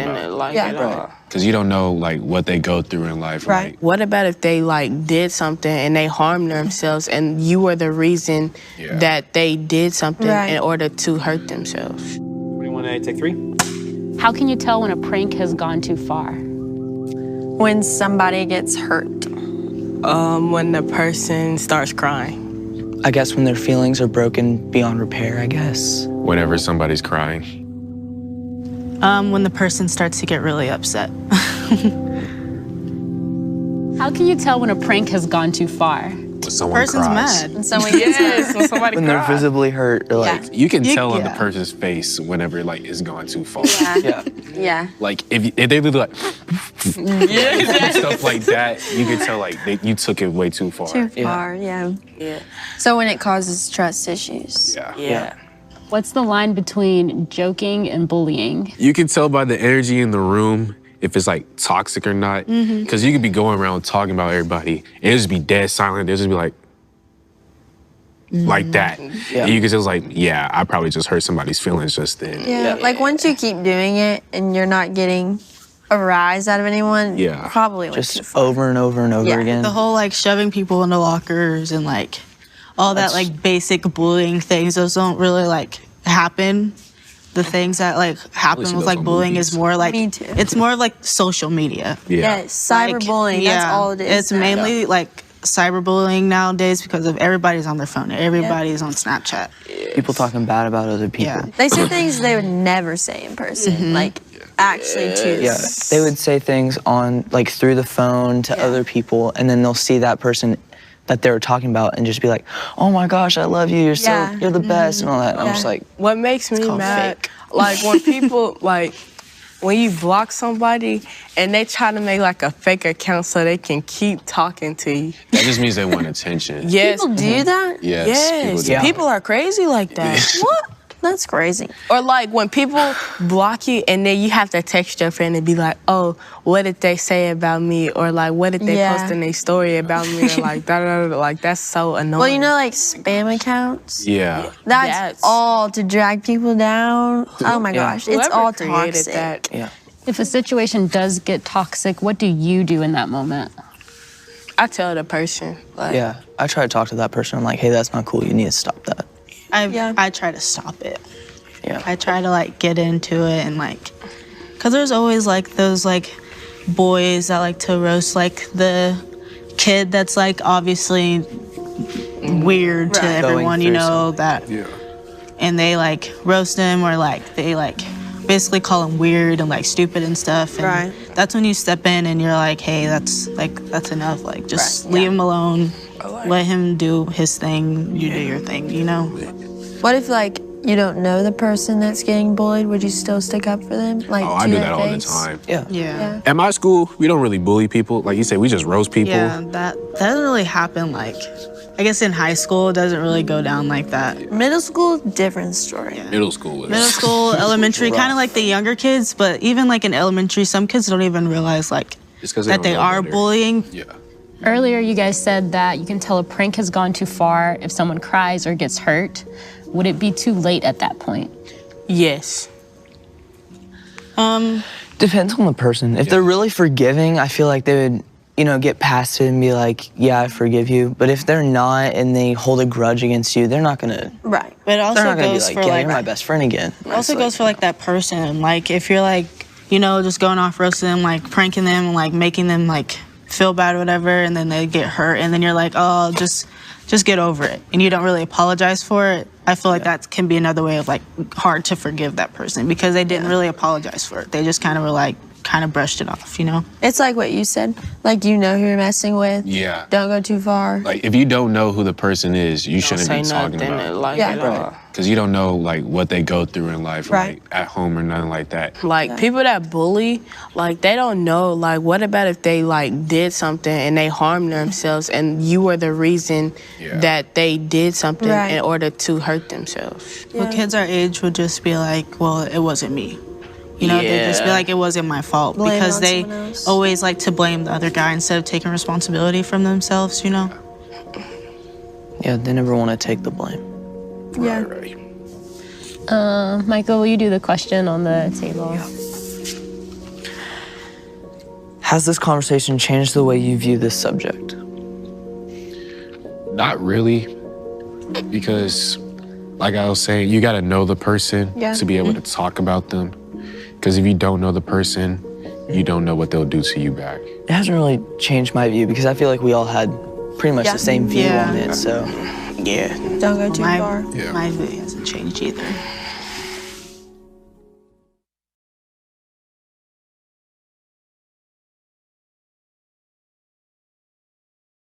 nothing about. like Yeah. at all. Because you don't know, like, what they go through in life. Right. Like, What about if they like did something and they harmed themselves and you were the reason Yeah. that they did something Right. in order to hurt themselves? What do you want to take 3? How can you tell when a prank has gone too far? When somebody gets hurt. When the person starts crying. I guess when their feelings are broken beyond repair, I guess. whenever somebody's crying. When the person starts to get really upset. How can you tell when a prank has gone too far? When someone Person's cries. mad. When someone gets hurt. when somebody When they're visibly hurt, or like, You can tell on the yeah. person's face whenever like it's gone too far. yeah. Yeah. Like if they look like stuff like that, you can tell like you took it way too far. Too far, yeah. Yeah. So when it causes trust issues. Yeah. Yeah. What's the line between joking and bullying? You can tell by the energy in the room if it's like toxic or not. Because you could be going around talking about everybody and it just be dead silent. They'll just be like that. Yeah. And you can just like, yeah, I probably just hurt somebody's feelings just then. Yeah. Like once you keep doing it and you're not getting a rise out of anyone, Yeah. probably went too Just far. over and over and over Yeah. again. The whole like shoving people into lockers and like all that like basic bullying things, those don't really like happen. The things that like happen see with those like on bullying movies. is more like Me too. it's more of like social media. Yeah. Yes, cyberbullying, that's all it is. It's mainly like cyberbullying nowadays because of everybody's on their phone, everybody's on Snapchat. People talking bad about other people. Yeah. They say things they would never say in person, like actually choose. Yeah, they would say things on like through the phone to Yeah. other people, and then they'll see that person that they were talking about and just be like, "Oh my gosh, I love you. Yeah. You're the best," and all that. And I'm Yeah. just like, What makes me called mad, fake. like when people like when you block somebody and they try to make like a fake account so they can keep talking to you. That just means they want attention. Yes. People do that? Yes. Yes. do. People are crazy like that. What? That's crazy. Or like when people block you and then you have to text your friend and be like, oh, what did they say about me? Or like, what did they Yeah. post in their story about me? Or like, da, da, da, like that's so annoying. Well, you know, like spam accounts? Yeah. That's all to drag people down. Oh my Yeah. gosh, it's Whoever all created toxic. that. yeah. If a situation does get toxic, what do you do in that moment? I tell the person. Like, Yeah, I try to talk to that person. I'm like, "Hey, that's not cool. You need to stop that." Yeah. I try to stop it. Yeah. I try to like get into it and like, cause there's always like those like boys that like to roast like the kid that's like obviously weird to Right. Going everyone, you through know, that, and they like roast him or like they like basically call him weird and like stupid and stuff. And Right. that's when you step in and you're like, hey, that's enough. Like just Right, leave yeah. him alone. Let him do his thing. You do your thing, you know? What if, like, you don't know the person that's getting bullied? Would you still stick up for them? Like, Oh, I to do their that all the face? time. Yeah. Yeah. At my school, we don't really bully people. Like you said, we just roast people. Yeah, that doesn't really happen like, I guess in high school it doesn't really go down like that. Middle school, different story. Middle school was. Middle school, elementary, kind of like the younger kids, but even like in elementary, some kids don't even realize like Just 'cause that don't they know are better. bullying. Yeah. Earlier, you guys said that you can tell a prank has gone too far if someone cries or gets hurt. Would it be too late at that point? Yes. Depends on the person. If they're really forgiving, I feel like they would, you know, get past it and be like, "Yeah, I forgive you." But if they're not and they hold a grudge against you, they're not gonna. Right. But it They're also not gonna be goes like, for "Yeah, like, you're my best friend again." it also goes for like that person. Like if you're like, you know, just going off roasting them, like pranking them, and like making them like feel bad or whatever, and then they get hurt, and then you're like, oh, just get over it, and you don't really apologize for it. I feel like that can be another way of like hard to forgive that person because they didn't really apologize for it. They just kind of were like, kind of brushed it off, you know? It's like what you said. Like, you know who you're messing with. Yeah. Don't go too far. Like if you don't know who the person is, you Don't shouldn't say be talking nothing about it. like Yeah. at Right. all. Because you don't know like what they go through in life, Right. like at home or nothing like that. Like people that bully, like they don't know. Like what about if they like did something and they harmed themselves and you were the reason Yeah. that they did something Right. in order to hurt themselves? Well, kids our age would just be like, well, it wasn't me. You know, they just be Yeah. like, it wasn't my fault. Blame it because on they someone else. always like to blame the other guy instead of taking responsibility from themselves, you know? Yeah, they never want to take the blame. Yeah. Right. Michael, will you do the question on the table? Has this conversation changed the way you view this subject? Not really, because like I was saying, you gotta know the person to be able to talk about them. Because if you don't know the person, you don't know what they'll do to you back. It hasn't really changed my view because I feel like we all had pretty much the same view on it, so. Yeah. Don't go too far. My view hasn't changed either.